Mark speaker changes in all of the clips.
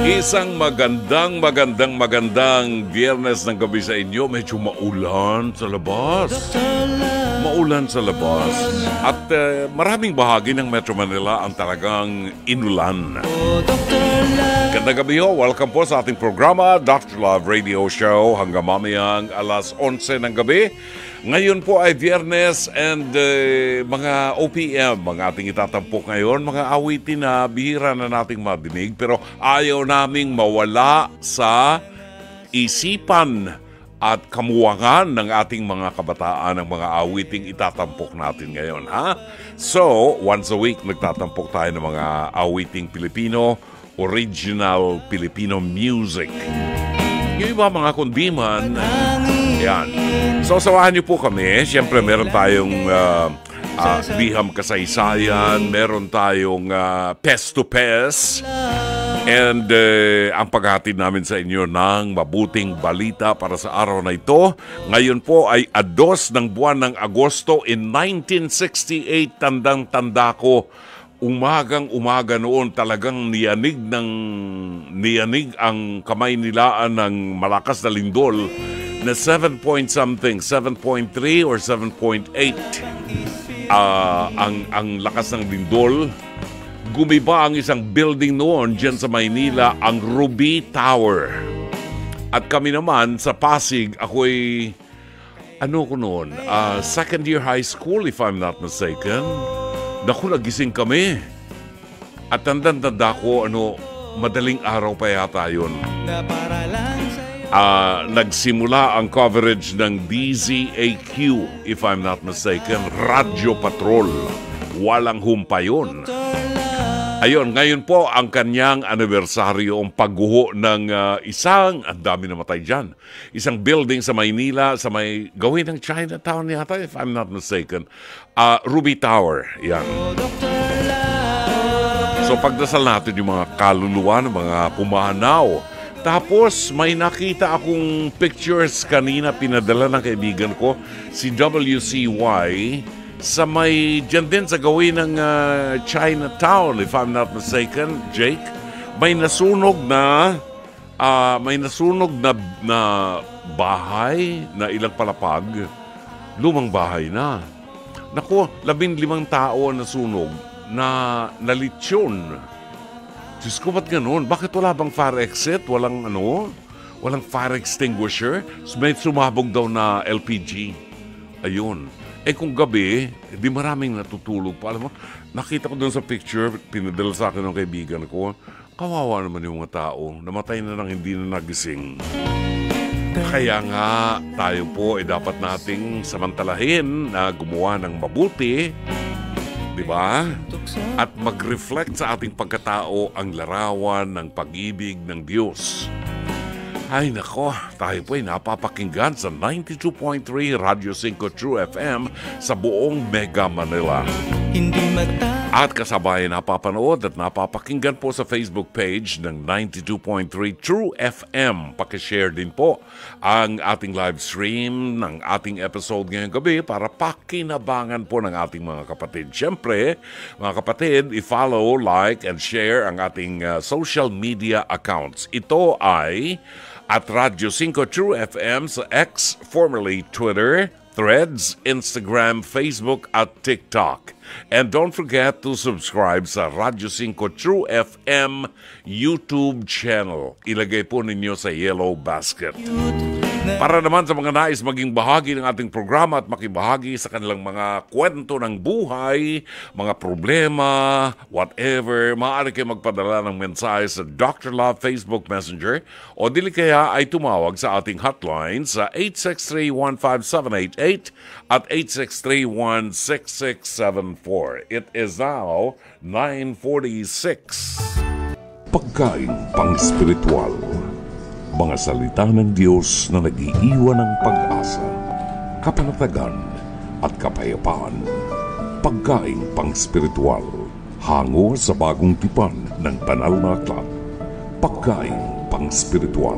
Speaker 1: Isang magandang Biyernes ng gabi sa inyo. Medyo maulan sa labas. At maraming bahagi ng Metro Manila ang talagang inulan. Gandang gabi ho. Welcome po sa ating programa, Dr. Love Radio Show, hanggang mamayang alas 11 ng gabi. Ngayon po ay Biyernes and mga OPM, mga ating itatampok ngayon, mga awitin na bihira na nating madinig, pero ayaw naming mawala sa isipan at kamuwangan ng ating mga kabataan ng mga awiting itatampok natin ngayon, ha? So, once a week nagtatampok tayo ng mga awiting Pilipino, original Filipino music. Yung iba mga kundiman, yan. So, sawahan niyo po kami. Siyempre, meron tayong liham kasaysayan, meron tayong pes to pes, and ang paghatid namin sa inyo ng mabuting balita para sa araw na ito. Ngayon po ay 2 ng buwan ng Agosto in 1968. Tandang-tanda ko, umagang-umaga noon talagang niyanig ang kamay nilaan ng malakas na lindol na 7 point something, 7.3 or 7.8 ang lakas ng lindol. Gumiba ang isang building noon dyan sa Maynila, ang Ruby Tower. At kami naman sa Pasig, ako'y second year high school if I'm not mistaken. Naku, nagising kami. At tanda ko, madaling araw pa yata yun. Nagsimula ang coverage ng DZAQ, if I'm not mistaken, Radyo Patrol. Walang humpa yun. Ayun, ngayon po ang kanyang anibersaryo, ang pagguho ng ang dami namatay dyan. Isang building sa Maynila, sa may gawin ng Chinatown yata, if I'm not mistaken. Ruby Tower, yan. So pagdasal natin yung mga kaluluwa ng mga pumanaw. Tapos may nakita akong pictures kanina, pinadala ng kaibigan ko, si WCY, sa may dyan din sa gawin ng Chinatown, if I'm not mistaken, Jake. May nasunog na bahay na ilang palapag. Lumang bahay na. Naku, 15 tao ang nasunog na nalitsyon. Diyos ko, ba't ganun? Bakit wala bang fire exit? Walang fire extinguisher? May sumabog daw na LPG. Ayun. Kung gabi, di maraming natutulog pa. Alam mo, nakita ko doon sa picture, pinadala sa akin ng kaibigan ko, kawawa naman yung mga tao. Namatay na nang hindi na nagising. Kaya nga, tayo po dapat nating samantalahin na gumawa ng mabuti, di ba? At mag-reflect sa ating pagkatao ang larawan ng pag-ibig ng Diyos. Ay nako, tayo po ay napapakinggan sa 92.3 Radio 5 True FM sa buong Mega Manila. At kasabay napapanood at napapakinggan po sa Facebook page ng 92.3 True FM. Pakishare din po ang ating live stream ng ating episode ngayong gabi para pakinabangan po ng ating mga kapatid. Siyempre, mga kapatid, i-follow, like, and share ang ating social media accounts. Ito ay at Radyo 5 True FM sa X, formerly Twitter, Threads, Instagram, Facebook at TikTok. And don't forget to subscribe sa Radyo 5 True FM YouTube channel. Ilagay po ninyo sa yellow basket. Para naman sa mga nais maging bahagi ng ating programa at makibahagi sa kanilang mga kwento ng buhay, mga problema, whatever, maaari kayo magpadala ng mensahe sa Dr. Love Facebook Messenger o dili kaya ay tumawag sa ating hotline sa 863-15788 at 863-16674. It is now 9:46.
Speaker 2: Pagkain pang-spiritual. Mga salita ng Diyos na nag-iiwan ng pag-asa, kapanatagan at kapayapaan. Pagkain pang-spiritual, hango sa bagong tipan ng banal na aklat. Pagkain pang-spiritual.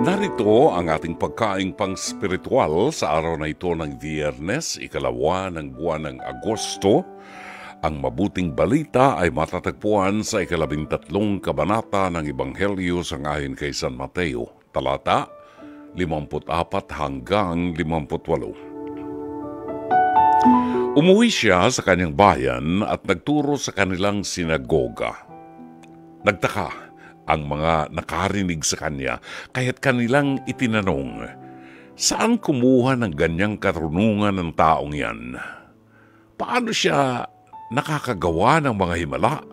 Speaker 1: Narito ang ating pagkain pang-spiritual sa araw na ito ng Biyernes, ikalawa ng buwan ng Agosto. Ang mabuting balita ay matatagpuan sa 13 kabanata ng Ebanghelyo sangayon kay San Mateo, talata 54 hanggang 58. Umuwi siya sa kanyang bayan at nagturo sa kanilang sinagoga. Nagtaka ang mga nakarinig sa kanya, kaya't kanilang itinanong, saan kumuha ng ganyang karunungan ng taong yan? Paano siya nakakagawa ng mga himala?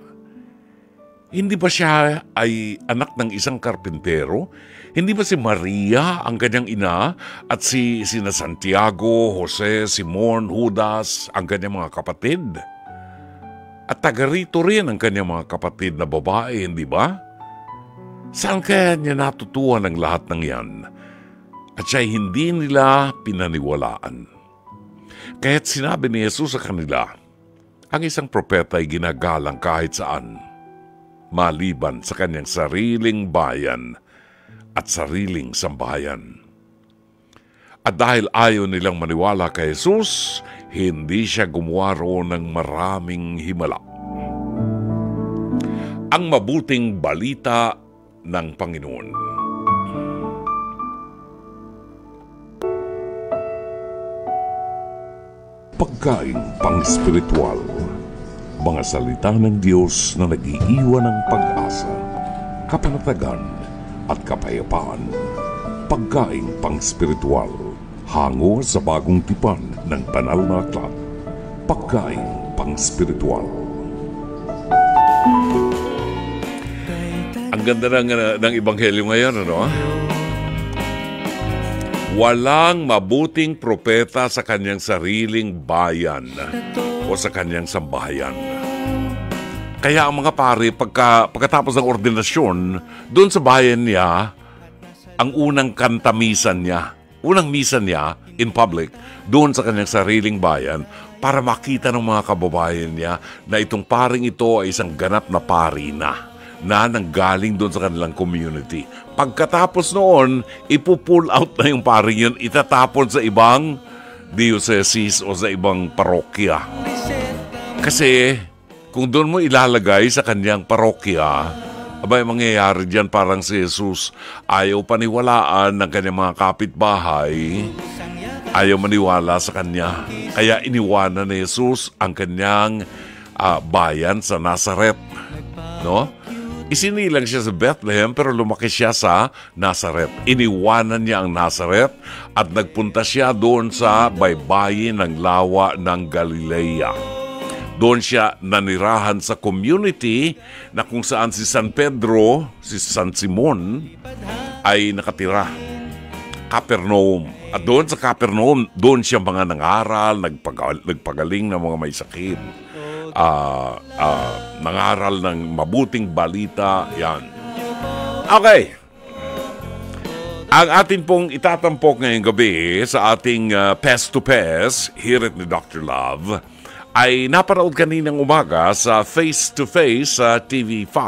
Speaker 1: Hindi ba siya ay anak ng isang karpintero? Hindi ba si Maria ang kanyang ina at sina Santiago, Jose, Simon, Judas ang kanyang mga kapatid? At taga rito rin ang kanyang mga kapatid na babae, hindi ba? Saan kaya niya natutuhan ang lahat ng yan? At siya'y hindi nila pinaniwalaan. Kaya't sinabi ni Jesus sa kanila, ang isang propeta ay ginagalang kahit saan, maliban sa kanyang sariling bayan at sariling sambahayan. At dahil ayaw nilang maniwala kay Jesus, hindi siya gumawa roon ng maraming himala. Ang mabuting balita ng Panginoon.
Speaker 2: Pagkaing pang-spiritual. Mga salita ng Diyos na nag-iiwan ng pag-asa, kapanatagan at kapayapaan. Pagkaing pang-spiritual. Hango sa bagong tipan ng banal na aklat. Pagkaing pang-spiritual.
Speaker 1: Ang ganda ng Ebanghelyo ngayon, ano? Walang mabuting propeta sa kanyang sariling bayan o sa kanyang sambahayan. Kaya ang mga pari, pagkatapos ng ordinasyon, doon sa bayan niya, ang unang kantamisan niya, unang misa niya in public, doon sa kanyang sariling bayan, para makita ng mga kababayan niya na itong paring ito ay isang ganap na pari na nanggaling doon sa kanilang community. Pagkatapos noon, ipupull out na yung paring yun, itatapon sa ibang diocese o sa ibang parokya. Kasi kung doon mo ilalagay sa kanyang parokya, abay mangyayari dyan parang si Jesus, ayaw paniwalaan ng kanyang mga kapitbahay, ayaw maniwala sa kanya. Kaya iniwanan ni Jesus ang kanyang bayan sa Nazaret. No? Isinilang siya sa Bethlehem pero lumaki siya sa Nazaret. Iniwanan niya ang Nazaret at nagpunta siya doon sa baybayin ng lawa ng Galilea. Doon siya nanirahan sa community na kung saan si San Pedro, si San Simon ay nakatira. Capernaum. At doon sa Capernaum, doon siya mga nangaral, nagpagaling ng mga may sakit. Nangaral ng mabuting balita, yan. Okay. Ang atin pong itatampok ngayong gabi sa ating Pest to Pest, Hear It ni Dr. Love, ay napanood kaninang umaga sa Face to Face sa TV5.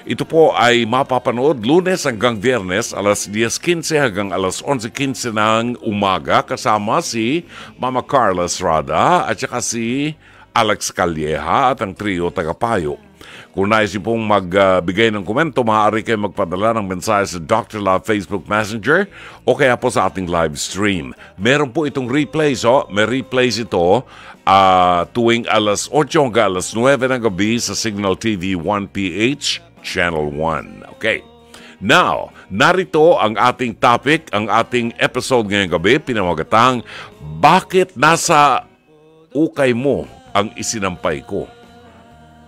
Speaker 1: Ito po ay mapapanood Lunes hanggang Biyernes, alas 10:15 hanggang alas 11:15 ng umaga, kasama si Mama Carla Estrada at saka si Alex Calleja at ang trio tagapayo. Kung nais niyo pong magbigay ng komento, maaari kayo magpadala ng mensahe sa Dr. Love Facebook Messenger o kaya po sa ating live stream. Meron po itong replays, may replays ito tuwing alas 8 hanggang alas 9 ng gabi sa Signal TV 1PH Channel 1. Okay. Now, narito ang ating topic, ang ating episode ngayong gabi, pinamagatang, bakit nasa ukay mo ang isinampay ko?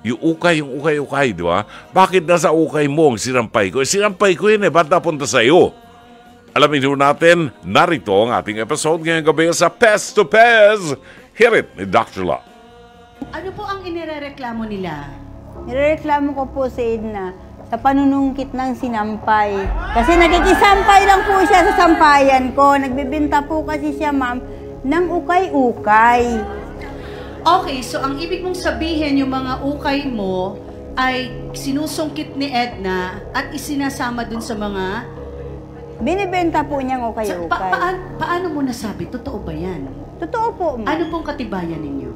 Speaker 1: Yung ukay, di ba? Bakit nasa ukay mo ang sinampay ko? Sinampay ko yun ba't napunta sa iyo? Alamin natin, narito ang ating episode ngayong gabi sa Pest to Pest. Hear It ni Dr. Love.
Speaker 3: Ano po ang inirereklamo nila?
Speaker 4: Nirereklamo ko po sa Edna sa panunungkit ng sinampay. Kasi nakikisampay lang po siya sa sampayan ko. Nagbibenta po kasi siya, ma'am, ng ukay-ukay.
Speaker 3: Okay, so ang ibig mong sabihin, yung mga ukay mo ay sinusungkit ni Edna at isinasama dun sa mga...
Speaker 4: Binibenta po niyang ukay-ukay.
Speaker 3: Paano mo nasabi? Totoo ba yan?
Speaker 4: Totoo po, ma'am.
Speaker 3: Ano pong katibayan ninyo?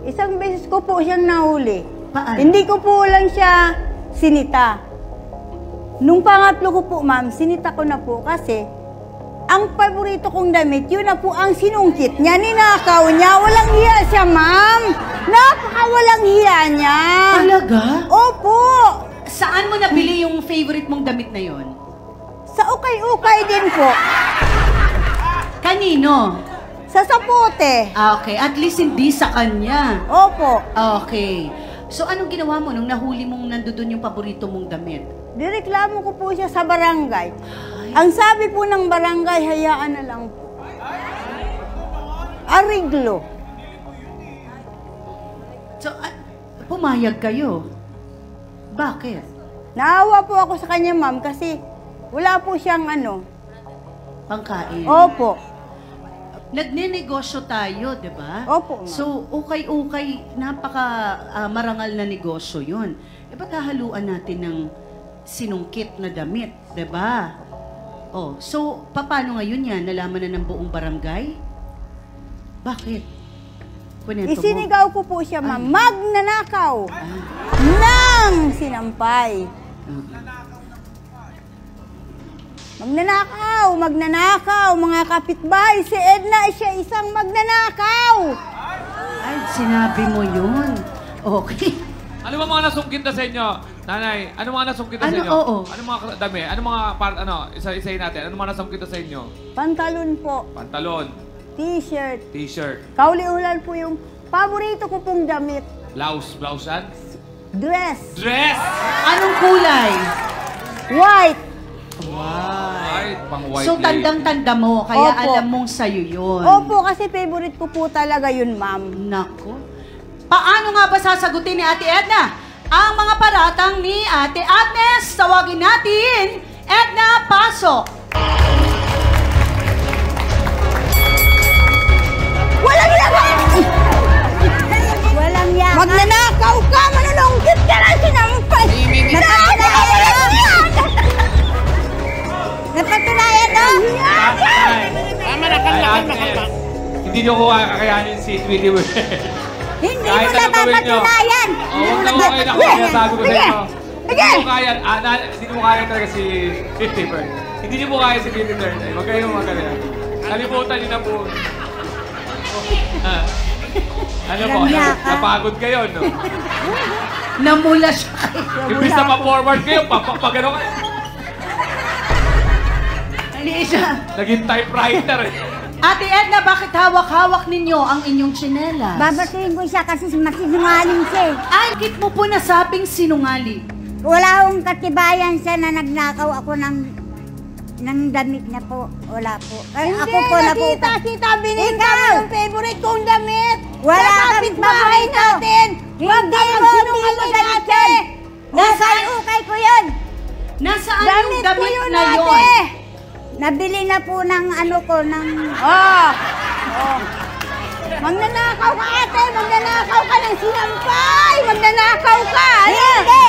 Speaker 4: Isang beses ko po siyang nahuli.
Speaker 3: Paano?
Speaker 4: Hindi ko po lang siya sinita. Nung pangatlo ko po, ma'am, sinita ko na po kasi ang paborito kong damit, yun na po ang sinungkit niya, ninakaw niya. Walang hiya siya, ma'am. Napakawalang hiya niya.
Speaker 3: Talaga?
Speaker 4: Opo.
Speaker 3: Saan mo nabili yung favorite mong damit na yon?
Speaker 4: Sa ukay-ukay din po.
Speaker 3: Kanino?
Speaker 4: Sa sapote.
Speaker 3: Ah, okay. At least hindi sa kanya.
Speaker 4: Opo.
Speaker 3: Okay. So, anong ginawa mo nung nahuli mong nandoon yung paborito mong damit?
Speaker 4: Direklamo ko po siya sa barangay. Ang sabi po ng barangay, hayaan na lang po. Ariglo.
Speaker 3: So, pumayag kayo. Bakit?
Speaker 4: Naawa po ako sa kanya, ma'am, kasi wala po siyang
Speaker 3: Pangkain.
Speaker 4: Opo.
Speaker 3: Nagnenegosyo tayo, di ba?
Speaker 4: Opo, ma'am.
Speaker 3: So, ukay-ukay, marangal na negosyo yun. E ba't hahaluan natin ng sinungkit na damit, di ba? Oh, so, paano ngayon yan? Nalaman na ng buong barangay? Bakit? Kwento mo.
Speaker 4: Isinigaw ko po siya, ma'am, magnanakaw ng sinampay. Magnanakaw, mga kapitbahay. Si Edna, siya isang magnanakaw.
Speaker 3: Ay, sinabi mo yun. Okay.
Speaker 5: Ano ba mga nasungkit na sa inyo? Nanay, ano mga nasungkit na sa
Speaker 3: Ano,
Speaker 5: inyo?
Speaker 3: oo.
Speaker 5: Ano mga dami? Ano mga isa-isayin natin? Ano mga nasungkit na sa inyo?
Speaker 4: Pantalon po,
Speaker 5: Pantalon,
Speaker 4: t-shirt,
Speaker 5: t-shirt,
Speaker 4: kauliulan po yung paborito ko pong damit.
Speaker 5: blousean,
Speaker 4: Dress,
Speaker 5: dress!
Speaker 3: Anong kulay?
Speaker 4: white.
Speaker 5: White, pang white
Speaker 3: So,
Speaker 5: lady.
Speaker 3: tandang-tanda mo, kaya
Speaker 4: Opo.
Speaker 3: alam mong sa'yo yun.
Speaker 4: Opo, kasi favorite ko po talaga yun, ma'am.
Speaker 3: Nako. Paano nga ba sasagutin ni Ate Edna ang mga paratang ni Ate Agnes? Tawagin natin, Edna, pasok!
Speaker 4: Walang yaman! Walang yaman. Magnanakaw ka, manunungkit ka na sinampay. Napatunayan na!
Speaker 5: Tama na, kalma. Hindi niyo ko kakayanin si Tweety Bird.
Speaker 4: Hindi
Speaker 5: Kahit
Speaker 4: mo
Speaker 5: ano gawin nyo.
Speaker 4: napapatunayan!
Speaker 5: Huwag na kayo na kaya sabi ko sa inyo. Hindi mo kaya, hindi mo kaya talaga si Tweety Bird. Hindi niyo mo kaya si Tweety Bird. Huwag kayong magkala. Kalimutan niyo na po. Ano po, napagod kayo, no?
Speaker 3: Namula siya.
Speaker 5: Imbis na pa-forward kayo, pag-ano kayo.
Speaker 3: Alisa.
Speaker 5: Naging typewriter eh.
Speaker 3: Ate Edna, bakit hawak-hawak ninyo ang inyong tsinelas?
Speaker 4: Babatuin ko siya kasi masinungaling siya.
Speaker 3: Ay, kit mo po nasabing sinungaling.
Speaker 4: Wala akong katibayan siya na nagnakaw ako ng damit niya po. Wala po. Ay,
Speaker 6: Hindi,
Speaker 4: ako po
Speaker 6: nakita, binigyan
Speaker 4: Ikaw!
Speaker 6: mo yung favorite kong damit.
Speaker 4: Wala
Speaker 6: Sa
Speaker 4: kang
Speaker 6: kapitbahay
Speaker 4: paborito.
Speaker 6: natin. Huwag
Speaker 4: Hindi
Speaker 6: kang
Speaker 4: mo
Speaker 6: sinungaling
Speaker 4: ate.
Speaker 6: ate.
Speaker 4: Ukay ko yun.
Speaker 3: Nasaan yung
Speaker 6: Damit ko
Speaker 3: damit
Speaker 6: yun,
Speaker 3: na
Speaker 6: ate.
Speaker 3: yon?
Speaker 4: Nabili na po ng
Speaker 6: Oh. Magnanakaw ka ate, magnanakaw ka ng sinampay, magnanakaw ka. Ano?
Speaker 4: Hindi!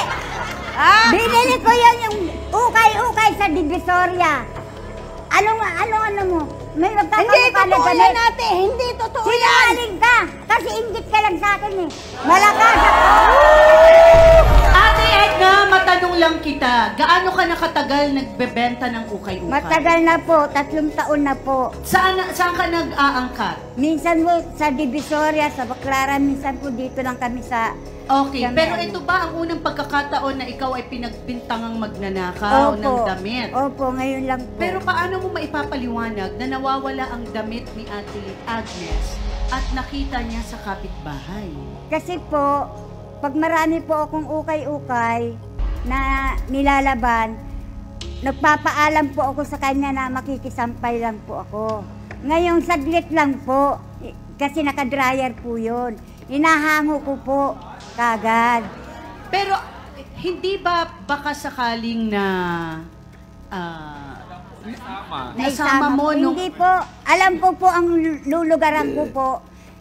Speaker 6: Ah?
Speaker 4: Binili ko yun yung ukay-ukay sa Divisoria. Ano mo? May
Speaker 6: Hindi
Speaker 4: magkakapalit
Speaker 6: totoo yan ate, hindi totoo yan.
Speaker 4: Sinungaling ka! Kasi inggit ka lang sa akin eh. Malakas ako!
Speaker 3: Ate Edna, matanong lang kita. Gaano ka nakatagal nagbebenta ng ukay-ukay?
Speaker 4: Matagal na po, 3 taon na po.
Speaker 3: Saan ka nag-aangkat?
Speaker 4: Minsan po sa Divisoria, sa Baclaran, minsan po dito lang kami sa...
Speaker 3: Okay,
Speaker 4: Yan,
Speaker 3: pero
Speaker 4: yan.
Speaker 3: ito ba ang unang pagkakataon na ikaw ay pinagbintangang magnanakaw ng damit?
Speaker 4: Opo, ngayon lang po.
Speaker 3: Pero paano mo maipapaliwanag na nawawala ang damit ni Ate Agnes at nakita niya sa kapitbahay?
Speaker 4: Kasi po, pag marami po akong ukay-ukay na nilalaban, nagpapaalam po ako sa kanya na makikisampay lang po ako. Ngayong saglit lang po, kasi naka-dryer po yun. Inahango ko po kagad.
Speaker 3: Pero hindi ba baka sakaling na nasama mo nung...
Speaker 4: Hindi po. Alam ko po ang lulugaran ko po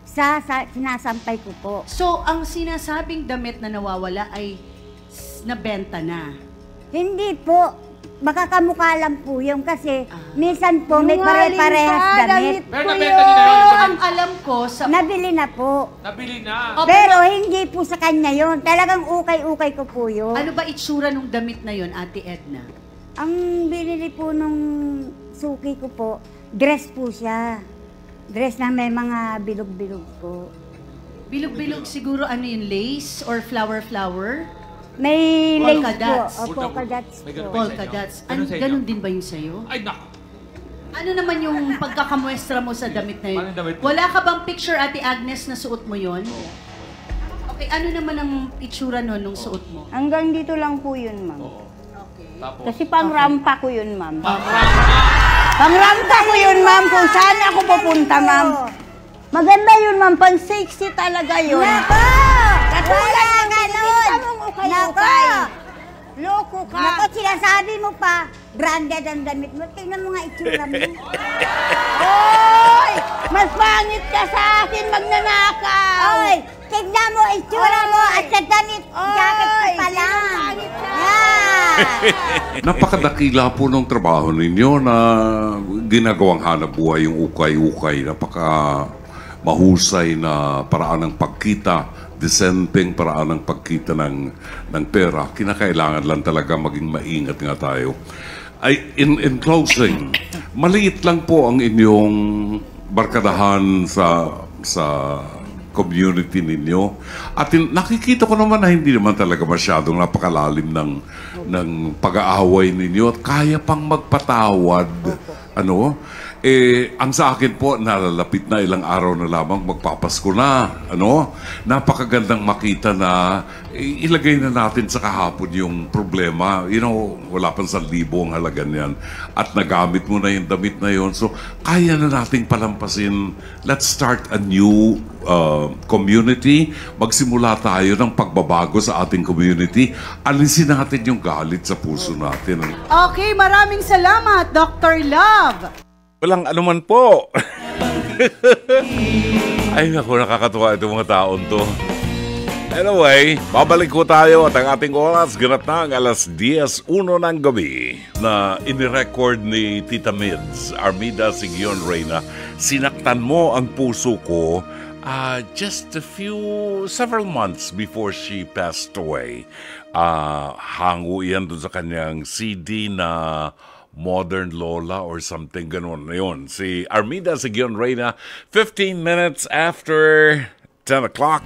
Speaker 4: sa sinasampay ko po.
Speaker 3: So, ang sinasabing damit na nawawala ay nabenta na.
Speaker 4: Hindi po.
Speaker 6: baka kamukha lang po yun kasi minsan po may
Speaker 4: Sinungaling
Speaker 6: pare-parehas
Speaker 4: ka,
Speaker 6: damit.
Speaker 5: Pero
Speaker 4: po
Speaker 5: nabenta niyo na
Speaker 4: yun.
Speaker 5: yun.
Speaker 3: Ang alam ko, sa...
Speaker 6: Nabili na po.
Speaker 5: Nabili na.
Speaker 3: Oh,
Speaker 6: Pero hindi po sa kanya yun. Talagang ukay-ukay ko po yun.
Speaker 3: Ano ba itsura nung damit na yon, Ate Edna?
Speaker 6: Ang binili po nung suki ko po, dress po siya. Dress na may mga bilog-bilog po.
Speaker 3: Bilog-bilog siguro, ano yun, lace or flower-flower?
Speaker 6: May
Speaker 3: Polka
Speaker 6: lace
Speaker 3: dots.
Speaker 6: po. O, polka dots
Speaker 5: May ganun
Speaker 6: po.
Speaker 5: ba?
Speaker 3: Polka dots.
Speaker 5: Ganun sa inyo?
Speaker 3: Ganun din ba yun sa'yo?
Speaker 5: Ay, naku.
Speaker 3: Ano naman yung pagkakamuestra mo sa damit na yun?
Speaker 5: Paano damit mo?
Speaker 3: Wala ka bang picture, Ate Agnes, na suot mo yon? Okay, ano naman ang itsura nun nung suot mo?
Speaker 4: Hanggang dito lang po yun, ma'am.
Speaker 5: Oo.
Speaker 3: Okay.
Speaker 5: Tapos,
Speaker 4: Kasi pang-rampa ko yun, ma'am.
Speaker 5: pang-rampa.
Speaker 4: Pang-rampa ko yun, ma'am, kung saan ako pupunta, ma'am. Maganda yun, ma'am. Pang-sexy talaga yun.
Speaker 6: Nako!
Speaker 4: Katulad
Speaker 6: Wala
Speaker 4: ng
Speaker 6: nga
Speaker 4: binibenta
Speaker 6: nun!
Speaker 4: mong ukay-ukay. Loko ka.
Speaker 6: Nako, sinasabi mo pa, branded ang damit mo. Tingnan mo nga itsura mo.
Speaker 4: Oy! Mas pangit ka sa akin, magnanakaw.
Speaker 6: Oy, tignan mo itsura mo at sa damit, jacket ko pa lang.
Speaker 4: Pangit ka.
Speaker 6: Yan!
Speaker 2: Napakadakila po ng trabaho ninyo na ginagawang hanap buhay yung ukay-ukay. Napaka mahusay na paraan ng pagkita, disenteng paraan ng pagkita ng pera. Kinakailangan lang talaga maging maingat nga tayo. In closing, maliit lang po ang inyong barkadahan sa community ninyo. At nakikita ko naman na hindi naman talaga masyadong napakalalim ng pag-aaway ninyo at kaya pang magpatawad. Ano? Ang sa akin po, nalalapit na ilang araw na lamang, magpapasko na. Ano? Napakagandang makita na ilagay na natin sa kahapon yung problema. You know, wala pang 1,000 ang halaga niyan. At nagamit mo na yung damit na yon. So, kaya na nating palampasin. Let's start a new community. Magsimula tayo ng pagbabago sa ating community. Alisin natin yung galit sa puso natin.
Speaker 3: Okay, maraming salamat, Dr. Love.
Speaker 1: Walang anuman po. Ay, naku, nakakatuwa itong mga taon to. Anyway, babalik ko tayo at ang ating oras ganap na ang 10:01 ng gabi na inirecord ni Tita Mids, Armida Sigion Reyna. Sinaktan mo ang puso ko just several months before she passed away. Hango yan dun sa kanyang CD na Modern Lola or something ganun na yun. Si Armida Sigion Reyna, 15 minutes after 10 o'clock.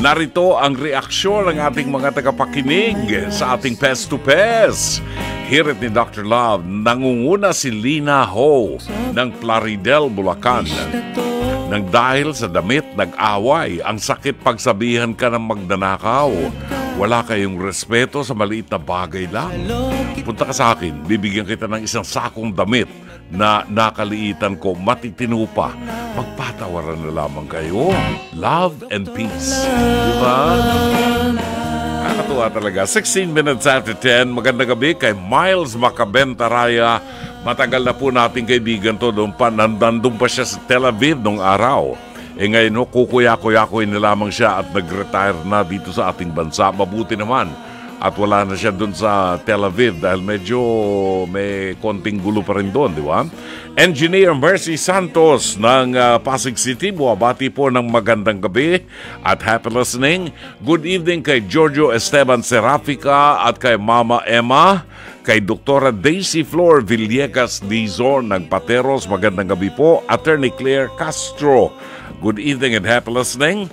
Speaker 1: Narito ang reaksyon ng ating mga tagapakinig sa ating Pest to Pest. Hirit ni Dr. Love, nangunguna si Lina Ho ng Plaridel, Bulacan. Nang dahil sa damit, nag-away. Ang sakit pagsabihan ka ng magnanakaw. Wala kayong respeto sa maliit na bagay lang. Punta ka sa akin, bibigyan kita ng isang sakong damit na nakaliitan ko, matitino pa. Magpatawaran na lamang kayo. Love and peace. Diba? Nakakatuwa talaga. 16 minutes after 10. Magandang gabi kay Miles Macabentaraya. Matagal na po nating kaibigan to. Nandun pa siya sa Tel Aviv nung araw. Ngayon, kukuya-kuya-kuya na lamang siya at nag-retire na dito sa ating bansa. Mabuti naman. At wala na siya dun sa Tel Aviv dahil medyo may konting gulo pa rin doon, di ba? Engineer Mercy Santos ng Pasig City, buwabati po ng magandang gabi at happy listening. Good evening kay Giorgio Esteban Serafica at kay Mama Emma, kay Dr. Daisy Flor Villegas Dizon ng Pateros, magandang gabi po. Attorney Claire Castro, good evening and happy listening.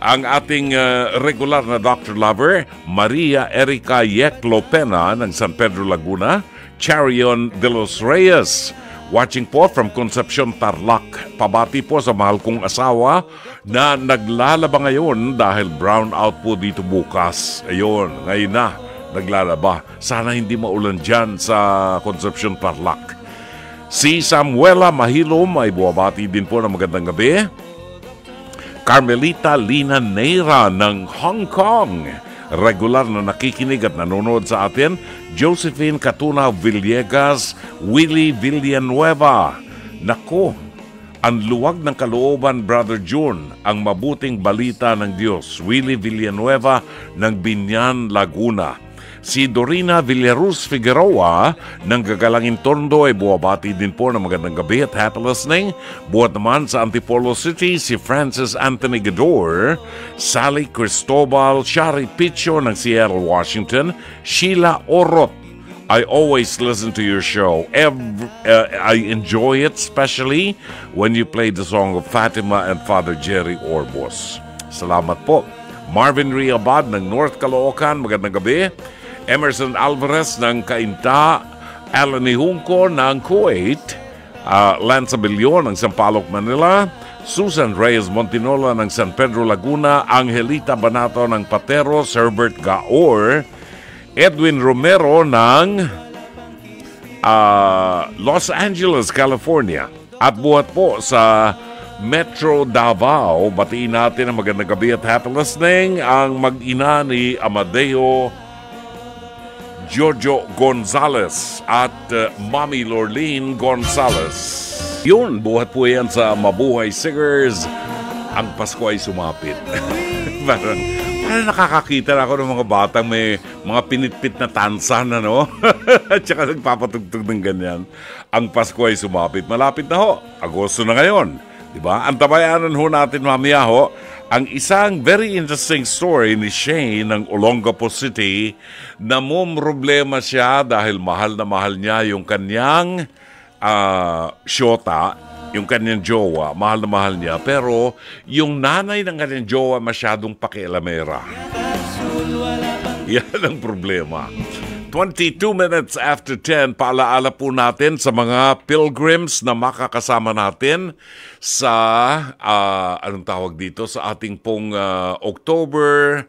Speaker 1: Ang ating regular na Dr. Lover, Maria Erica Yeclopena ng San Pedro, Laguna. Charion de los Reyes, watching po from Concepcion, Tarlac. Pabati po sa mahal kong asawa na naglalaba ngayon dahil brown out po dito bukas. Ayun, ngayon na naglalaba. Sana hindi maulan dyan sa Concepcion, Tarlac. Si Samuela Mahilom ay buwabati din po ng magandang gabi. Carmelita Lina Neira ng Hong Kong, regular na nakikinig at nanonood sa atin. Josephine Catuna Villegas, Willie Villanueva. Nako, ang luwag ng kalooban, Brother June, ang mabuting balita ng Diyos. Willie Villanueva ng Binyan, Laguna. Si Dorina Villaruz Figueroa ng Gagalangin Tondo ay buwabati din po ng magandang gabi at happy listening. Buhat naman sa Antipolo City, si Francis Anthony Gador, Sally Cristobal, Shari Picho ng Seattle, Washington, Sheila Orot. I always listen to your show. I enjoy it, especially when you play the song of Fatima and Father Jerry Orbos. Salamat po. Marvin Riabad ng North Caloocan, magandang gabi. Emerson Alvarez ng Cainta, Alan Ihungko ng Kuwait, Lance Abilion ng Sampaloc, Manila, Susan Reyes Montinola ng San Pedro, Laguna, Angelita Banato ng Pateros, Herbert Gaor, Edwin Romero ng Los Angeles, California. At buhat po sa Metro Davao, batiin natin ang magandang gabi at happy listening ang mag-ina ni Amadeo Giorgio Gonzalez at Mami Lorleen Gonzalez. Yun, buhat po yan sa Mabuhay Singers. Ang Pasko ay sumapit. Parang nakakakita na ako ng mga batang may mga pinitpit na tansan, ano? At saka nagpapatugtog ng ganyan. Ang Pasko ay sumapit. Malapit na ho. Agosto na ngayon. Diba? Antabayanan ho natin mamaya ho ang isang very interesting story ni Shane ng Olongapo City na problema siya dahil mahal na mahal niya yung kanyang syota, yung kanyang jowa, mahal na mahal niya. Pero yung nanay ng kanyang jowa masyadong pakialamera. Yan ang problema. 22 minutes after 10, paalaala po natin sa mga pilgrims na makakasama natin sa, anong tawag dito, sa ating pong October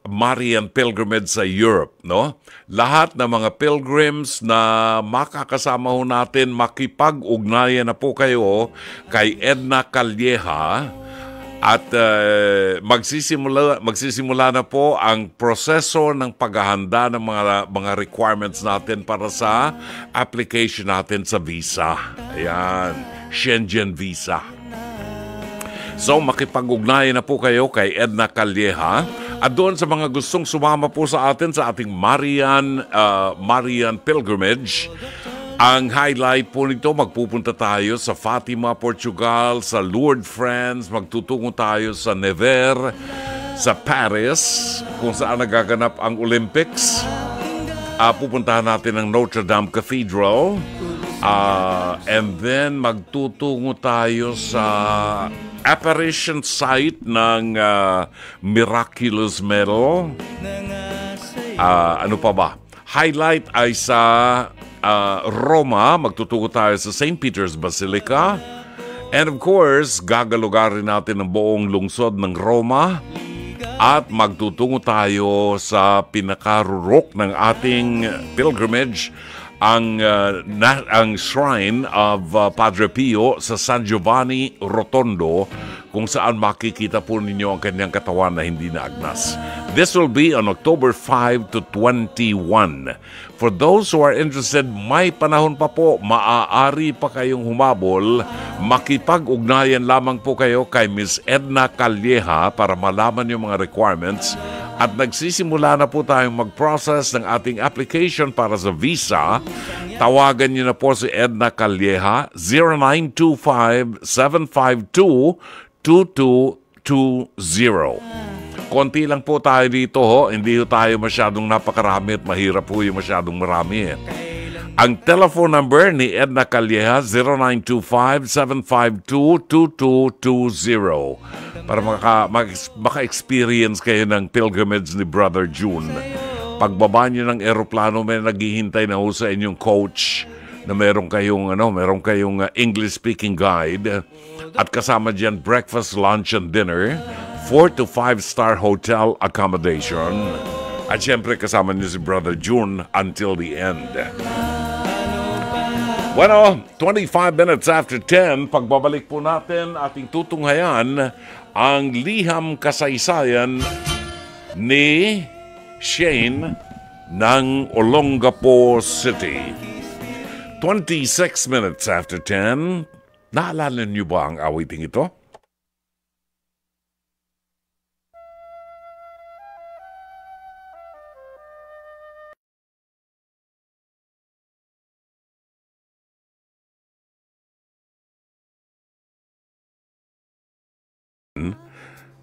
Speaker 1: Marian Pilgrimage sa Europe, no? Lahat ng mga pilgrims na makakasama ho natin, makipag-ugnayan na po kayo kay Edna Calleja. At magsisimula na po ang proseso ng paghahanda ng mga requirements natin para sa application natin sa visa. Ayan, Schengen visa. So makipag-ugnayan na po kayo kay Edna Calleja. At doon sa mga gustong sumama po sa atin sa ating Marian Pilgrimage, ang highlight po nito, magpupunta tayo sa Fatima, Portugal, sa Lourdes, France, magtutungo tayo sa Nevers, sa Paris, kung saan nagaganap ang Olympics. Pupuntahan natin ang Notre Dame Cathedral. And then magtutungo tayo sa apparition site ng Miraculous Medal. Ano pa ba? Highlight ay sa Roma, magtutungo tayo sa St. Peter's Basilica. And of course, gagalugarin natin ang buong lungsod ng Roma. At magtutungo tayo sa pinakarurok ng ating pilgrimage, ang shrine of Padre Pio sa San Giovanni Rotondo, kung saan makikita po ninyo ang kanyang katawan na hindi naagnas. This will be on October 5 to 21. For those who are interested, may panahon pa po, maaari pa kayong humabol. Makipag-ugnayan lamang po kayo kay Miss Edna Calleja para malaman yung mga requirements. At nagsisimula na po tayong mag-process ng ating application para sa visa. Tawagan niyo na po si Edna Calleja, 0925-752-2220. Konti lang po tayo dito ho. Hindi ho tayo masyadong napakarami at mahirap po yung masyadong marami. Ang telephone number ni Edna Calleja, 0925-752-2220. Para maka-experience kayo ng pilgrimage ni Brother June. Pagbaba niyo ng eroplano, may naghihintay na ho sa inyong coach na meron kayong English-speaking guide. At kasama diyan breakfast, lunch, and dinner. 4 to 5-star hotel accommodation. At syempre kasama niyo si Brother June until the end. Bueno, 25 minutes after 10, pagbabalik po natin ating tutunghayan ang liham kasaysayan ni Shane ng Olongapo City. 26 minutes after 10, naalala niyo ba ang awiting ito?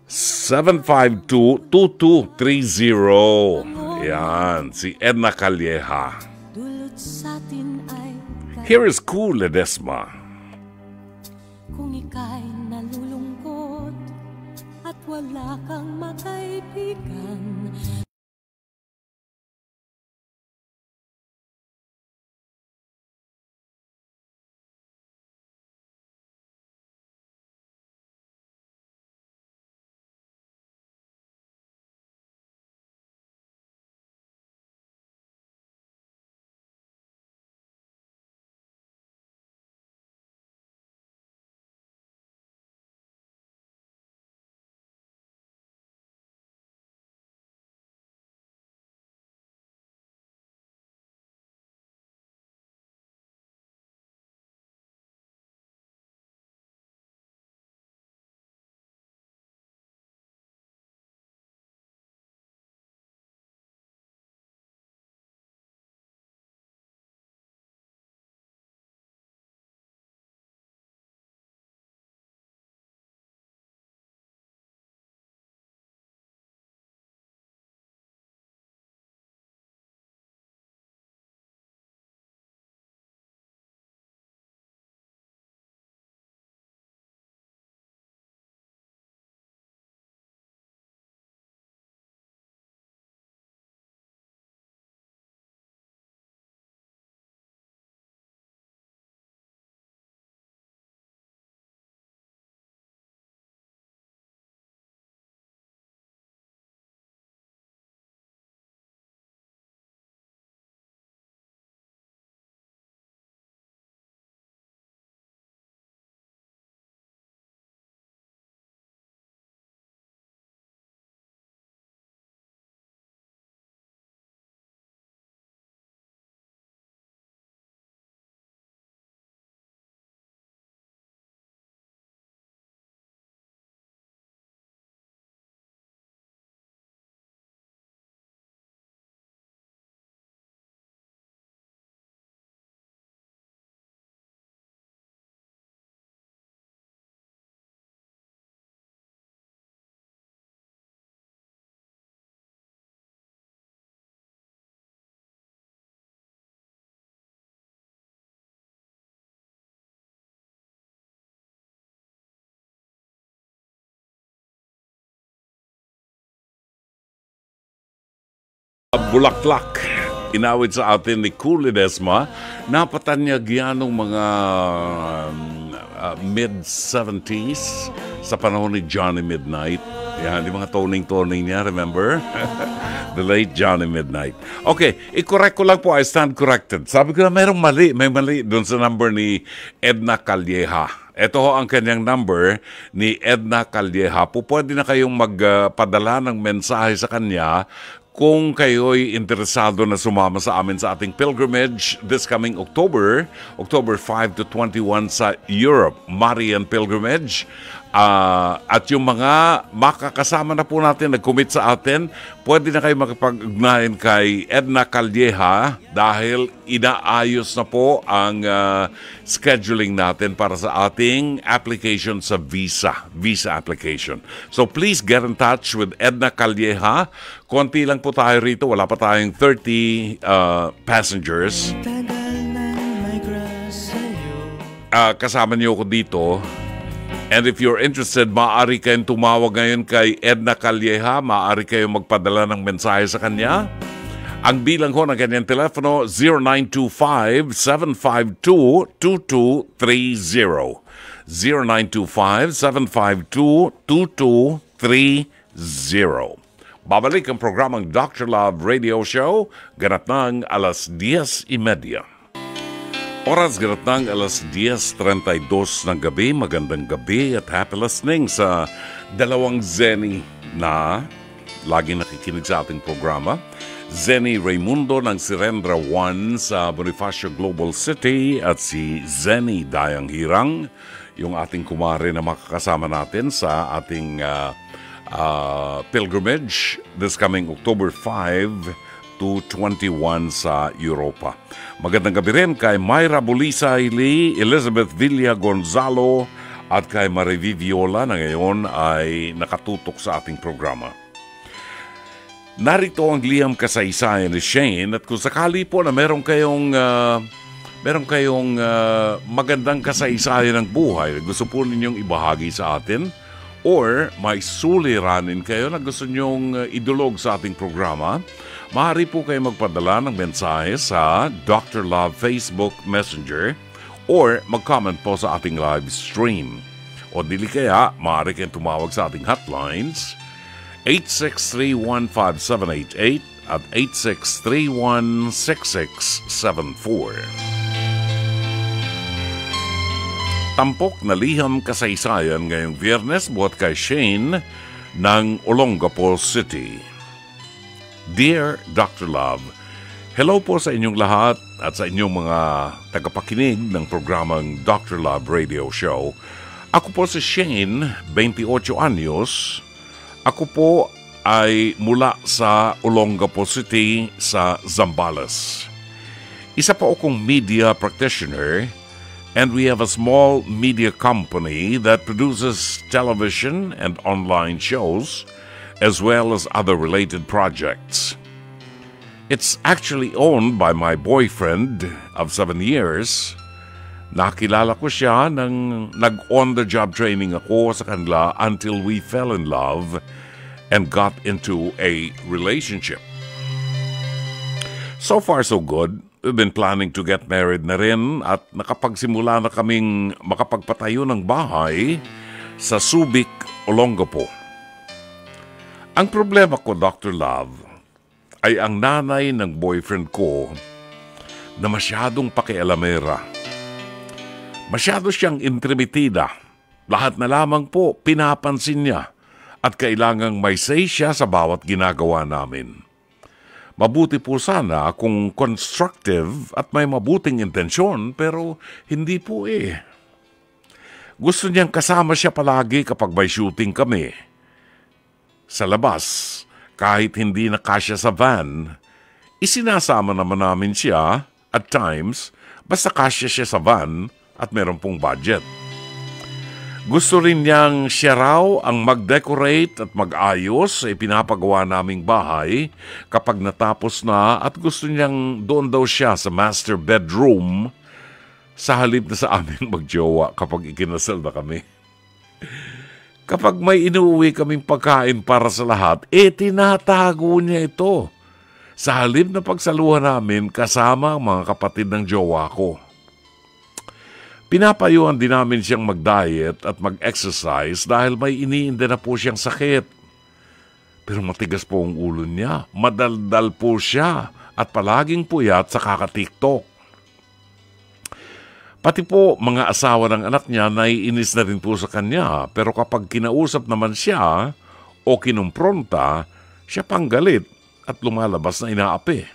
Speaker 1: 752-2230. Yan, si Edna Calleja. Here is Cool Ledesma.
Speaker 7: Kung ika'y nalulungkot at wala kang makaibigan,
Speaker 1: Bulaklak. Inawit sa atin ni Cool Ledesma. Napatanyag yan ng mga mid-70s sa panahon ni Johnny Midnight. Yan, yung mga toning-toning niya, remember? The late Johnny Midnight. Okay, i-correct ko lang po. I stand corrected. Sabi ko na may mali doon sa number ni Edna Calleja. Ito ho ang kanyang number ni Edna Calleja. Pwede na kayong magpadala ng mensahe sa kanya kung kayo'y interesado na sumama sa amin sa ating pilgrimage this coming October 5 to 21 sa Europe, Marian Pilgrimage. At yung mga makakasama na po natin, nag-commit sa atin, pwede na kayo makipag-ugnayan kay Edna Calleja dahil inaayos na po ang scheduling natin para sa ating application sa visa application. So please get in touch with Edna Calleja. Konti lang po tayo rito, wala pa tayong 30 passengers. Kasama niyo ko dito. And if you're interested, maaari kayong tumawag ngayon kay Edna Calleja. Maaari kayong magpadala ng mensahe sa kanya. Ang bilang ko ng kanyang telepono, 0925-752-2230. 0925-752-2230. Babalik ang programang Dr. Love Radio Show, ganap ng alas 10:30. Oras ganap ng alas 10:32 ng gabi. Magandang gabi at happy listening sa dalawang Zenny na lagi nakikinig sa ating programa. Zenny Raimundo ng Sirendra 1 sa Bonifacio Global City at si Zenny Dayang Hirang, yung ating kumare na makakasama natin sa ating pilgrimage this coming October 5 to 21 sa Europa. Magandang gabi rin kay Myra Bulisay Lee, Elizabeth Villa Gonzalo, at kay Marivi Viola na ngayon ay nakatutok sa ating programa. Narito ang liham kasaysayan ni Shane at kung sakali po na meron kayong magandang kasaysayan ng buhay na gusto po ninyong ibahagi sa atin or may suliranin kayo na gusto ninyong idulog sa ating programa, maaari po kayo magpadala ng mensahe sa Dr. Love Facebook Messenger or mag-comment po sa ating live stream. O dili kaya, maaari kayong tumawag sa ating hotlines 863-15788 at 863-16674. Tampok na liham kasaysayan ngayong Biyernes buhat kay Shane ng Olongapo City. Dear Dr. Love, hello po sa inyong lahat at sa inyong mga tagapakinig ng programang Dr. Love Radio Show. Ako po si Shane, 28 anyos. Ako po ay mula sa Olongapo City sa Zambales. Isa po akong media practitioner. And we have a small media company that produces television and online shows, as well as other related projects. It's actually owned by my boyfriend of 7 years. Nakilala ko siya nang nag-on-the-job training ako sa kanila until we fell in love and got into a relationship. So far, so good. We've been planning to get married na rin at nakapagsimula na kaming makapagpatayo ng bahay sa Subic, Olongapo. Ang problema ko, Dr. Love, ay ang nanay ng boyfriend ko na masyadong pakialamera. Masyado siyang intrimitida. Lahat na lamang po pinapansin niya at kailangang may say siya sa bawat ginagawa namin. Mabuti po sana kung constructive at may mabuting intensyon pero hindi po eh. Gusto niyang kasama siya palagi kapag may shooting kami. Sa labas, kahit hindi na kasya sa van, isinasama naman namin siya at times basta kasya siya sa van at meron pong budget. Gusto rin niyang siya raw ang mag-decorate at mag-ayos sa ipinapagawa naming bahay kapag natapos na at gusto niyang doon daw siya sa master bedroom sa halip na sa amin magjowa kapag ikinasal na kami. Kapag may inuwi kaming pagkain para sa lahat, tinatago niya ito sa halip na pagsaluhan namin kasama ang mga kapatid ng jowa ko. Pinapayuhan din namin siyang mag-diet at mag-exercise dahil may iniinda na po siyang sakit. Pero matigas po ang ulo niya. Madaldal po siya at palaging puyat sa kaka-TikTok. Pati po mga asawa ng anak niya naiinis na rin po sa kanya. Pero kapag kinausap naman siya o kinumpronta, siya pang galit at lumalabas na inaapi.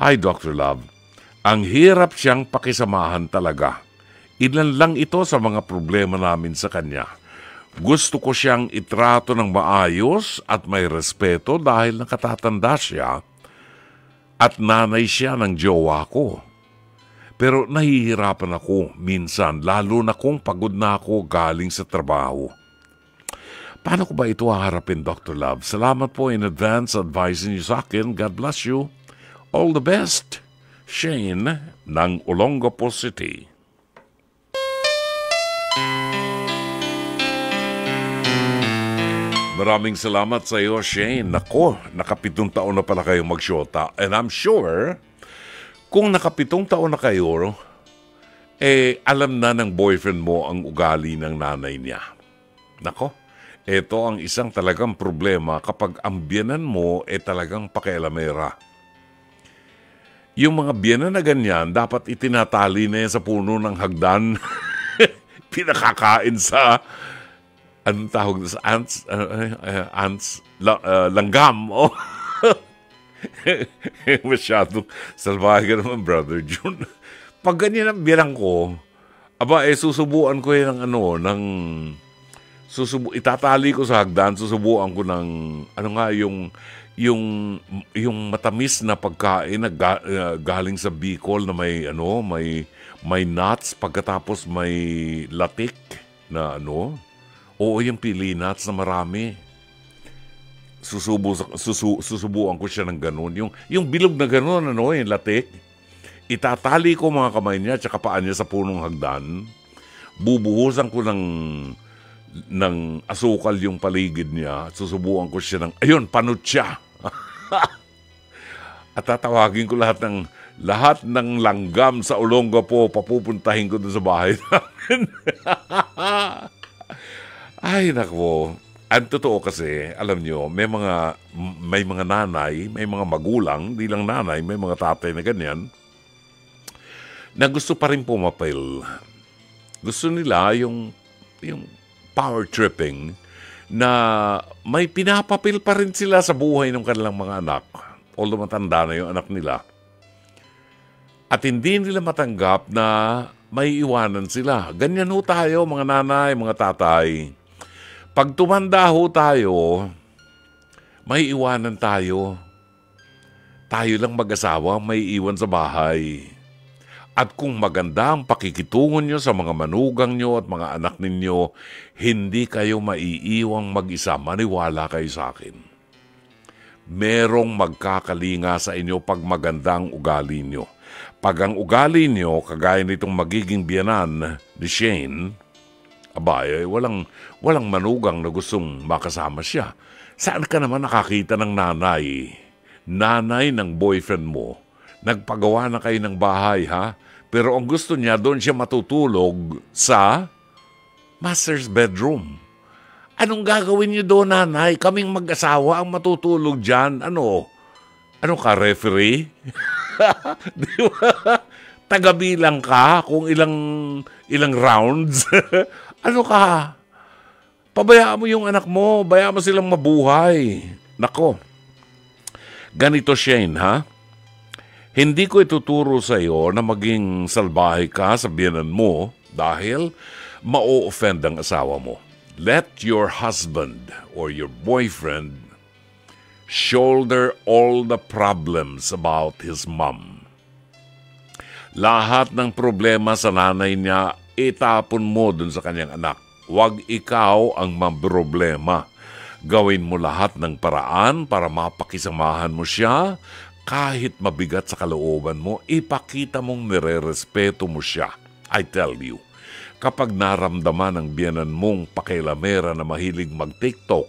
Speaker 1: Hi, Dr. Love. Ang hirap siyang pakisamahan talaga. Ilan lang ito sa mga problema namin sa kanya. Gusto ko siyang itrato ng maayos at may respeto dahil nakatatanda siya at nanay siya ng jowa ko. Pero nahihirapan ako minsan, lalo na kung pagod na ako galing sa trabaho. Paano ko ba ito haharapin, Dr. Love? Salamat po in advance advising niyo sa akin. God bless you. All the best. Shane ng Olongapo City. Maraming salamat sa iyo, Shane. Nako, nakapitong taon na pala kayo magsyota. And I'm sure, kung nakapitong taon na kayo, alam na ng boyfriend mo ang ugali ng nanay niya. Nako, ito ang isang talagang problema kapag ang biyenan mo talagang pakialamera. Yung mga biyenan na ganyan, dapat itinatali na yan sa puno ng hagdan. Pinakakain sa, anong tawag sa langgam. Oh. Masyadong salbahe naman, Brother June. Pag ganyan ang biyenan ko, susubuan ko yan itatali ko sa hagdan, susubuan ko ng, yung matamis na pagkain na galing sa Bicol na may may nuts, pagkatapos may latik na ano. Oo, yung pili nuts na marami. Susubuan ko siya ng ganun. Yung bilog na ganun, ano, yung latik. Itatali ko mga kamay niya at paa niya sa punong hagdan. Bubuhusan ko ng asukal yung paligid niya. Susubuan ko siya ng, ayun, panutya. At tatawagin ko lahat ng langgam sa Olongapo, papupuntahin ko doon sa bahay namin. Ay, nako. Ang totoo kasi, alam nyo, may mga nanay, may mga magulang, di lang nanay, may mga tatay na ganyan, na gusto pa rin pumapil. Gusto nila yung power tripping na may pinapapil pa rin sila sa buhay ng kanilang mga anak. Although matanda na yung anak nila. At hindi nila matanggap na may iwanan sila. Ganyan ho tayo, mga nanay, mga tatay. Pag tumanda ho tayo, may iwanan tayo. Tayo lang mag-asawa, may iwan sa bahay. At kung maganda ang pakikitungo nyo sa mga manugang nyo at mga anak ninyo, hindi kayo maiiwang mag-isa. Maniwala kayo sa akin. Merong magkakalinga sa inyo pag maganda ang ugali nyo. Pag ang ugali nyo, kagaya nitong magiging biyanan ni Shane, abay, walang manugang na gustong makasama siya. Saan ka naman nakakita ng nanay? Nanay ng boyfriend mo. Nagpagawa na kayo ng bahay, ha? Pero ang gusto niya, doon siya matutulog sa master's bedroom. Anong gagawin niyo doon, nanay? Kaming mag-asawa ang matutulog dyan. Ano ka, referee? Di ba? Tagabilang ka kung ilang rounds. Ano ka? Pabayaan mo yung anak mo. Bayaan mo silang mabuhay. Nako. Ganito, Shane, ha? Hindi ko ituturo sa iyo na maging salbahe ka sa biyanan mo dahil ma-offend ang asawa mo. Let your husband or your boyfriend shoulder all the problems about his mom. Lahat ng problema sa nanay niya, itapon mo dun sa kanyang anak. Huwag ikaw ang mamroblema. Gawin mo lahat ng paraan para mapakisamahan mo siya. Kahit mabigat sa kalooban mo, ipakita mong nire-respeto mo siya. I tell you, kapag naramdaman ng biyanan mong pakialamera na mahilig mag-TikTok,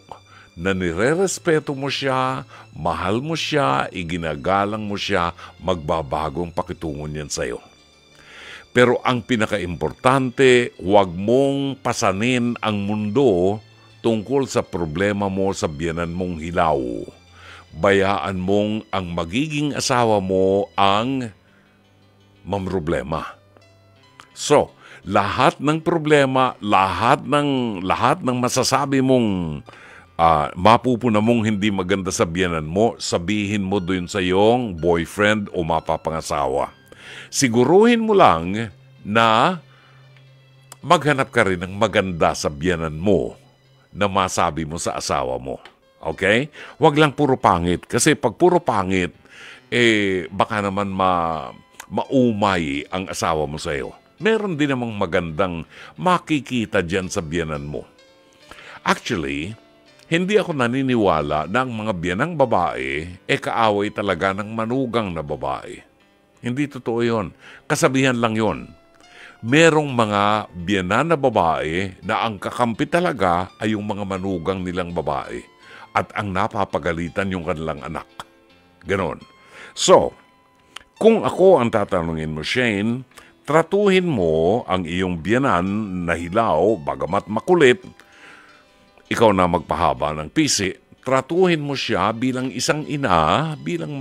Speaker 1: na nire-respeto mo siya, mahal mo siya, iginagalang mo siya, magbabagong pakitungo niyan sa'yo. Pero ang pinaka-importante, huwag mong pasanin ang mundo tungkol sa problema mo sa biyanan mong hilaw. Bayaan mong ang magiging asawa mo ang mamroblema. So, lahat ng problema, lahat ng masasabi mong mapupuna mong hindi maganda sa biyanan mo, sabihin mo doon sa iyong boyfriend o mapapangasawa. Siguruhin mo lang na maghanap ka rin ng maganda sa biyanan mo na masabi mo sa asawa mo. Okay? Huwag lang puro pangit. Kasi pag puro pangit, baka naman maumay ang asawa mo sa iyo. Meron din namang magandang makikita dyan sa biyanan mo. Actually, hindi ako naniniwala na ang mga biyanang babae kaaway talaga ng manugang na babae. Hindi totoo yun. Kasabihan lang yun. Merong mga biyanan na babae na ang kakampi talaga ay yung mga manugang nilang babae. At ang napapagalitan yung kanilang anak. Ganon. So, kung ako ang tatanungin mo, Shane, tratuhin mo ang iyong biyanan na hilaw, bagamat makulit, ikaw na magpahaba ng pisi, tratuhin mo siya bilang isang ina, bilang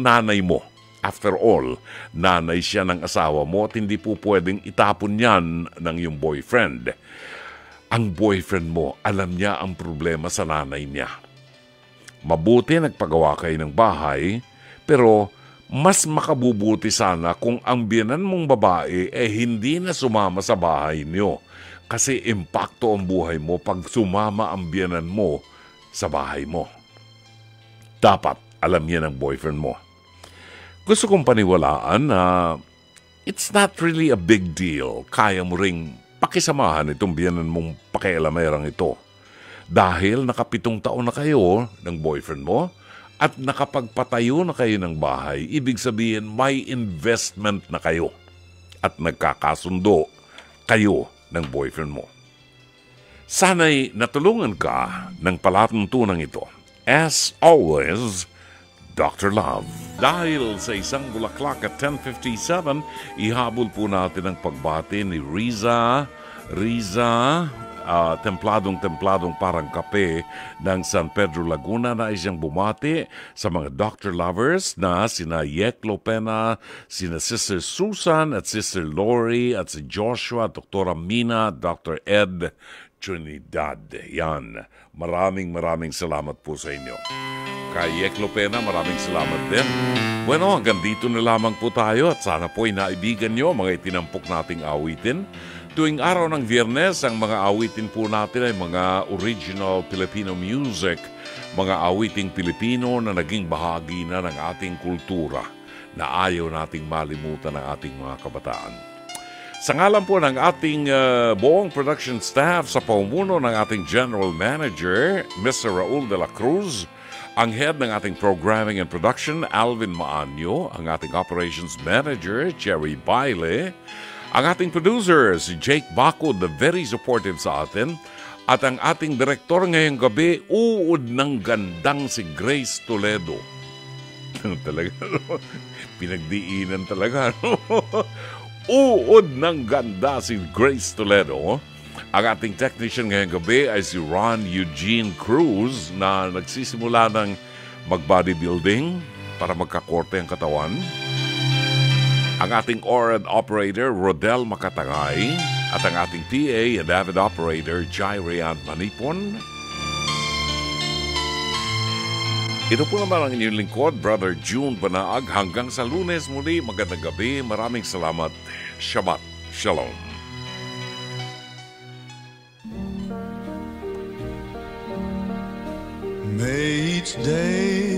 Speaker 1: nanay mo. After all, nanay siya ng asawa mo at hindi po pwedeng itapon yan ng iyong boyfriend. Ang boyfriend mo, alam niya ang problema sa nanay niya. Mabuti nagpagawa kayo ng bahay, pero mas makabubuti sana kung ang biyanan mong babae hindi na sumama sa bahay niyo. Kasi impacto ang buhay mo pag sumama ang biyanan mo sa bahay mo. Dapat alam niya ng boyfriend mo. Gusto kong paniwalaan na it's not really a big deal. Kaya mo ring pakisamahan itong biyanan mong pakialamerang ito. Dahil nakapitong taon na kayo ng boyfriend mo at nakapagpatayo na kayo ng bahay, ibig sabihin may investment na kayo at nagkakasundo kayo ng boyfriend mo. Sana'y natulungan ka ng palatuntunan ito. As always, Dr. Love. Dahil sa isang bulaklak at 10:57, ihabol po natin ang pagbati ni Riza, templadong parang kape ng San Pedro Laguna na siyang bumati sa mga Dr. Lovers na sina Yek Lopena, sina Sister Susan at Sister Lori at si Joshua, Dr. Mina, Dr. Ed Trinidad. Yan. Maraming salamat po sa inyo. Kay Yek Lopena, maraming salamat din. Bueno, hanggang dito na lamang po tayo at sana po'y naibigan nyo mga itinampok nating awitin. Tuwing araw ng Biyernes, ang mga awitin po natin ay mga original Filipino music, mga awiting Pilipino na naging bahagi na ng ating kultura na ayaw nating malimutan ng ating mga kabataan. Sa ngalan po ng ating buong production staff sa pamumuno ng ating General Manager, Mr. Raul de la Cruz, ang head ng ating programming and production, Alvin Maanyo, ang ating operations manager, Jerry Baile, ang ating producer, si Jake Baco, the very supportive sa atin, at ang ating direktor ngayong gabi, uod ng gandang si Grace Toledo. Talaga, pinagdiinan talaga. Uod ng ganda si Grace Toledo. Ang ating technician ngayong gabi ay si Ron Eugene Cruz na nagsisimula ng mag-bodybuilding para magkakorte ang katawan. Ang ating ORAD operator, Rodel Makatangay, at ang ating PA and avid operator, Jai Rayan Manipon. Ito po naman ang inyong lingkod, Brother June Banaag. Hanggang sa Lunes muli, magandang gabi. Maraming salamat. Shabbat Shalom.
Speaker 8: May each day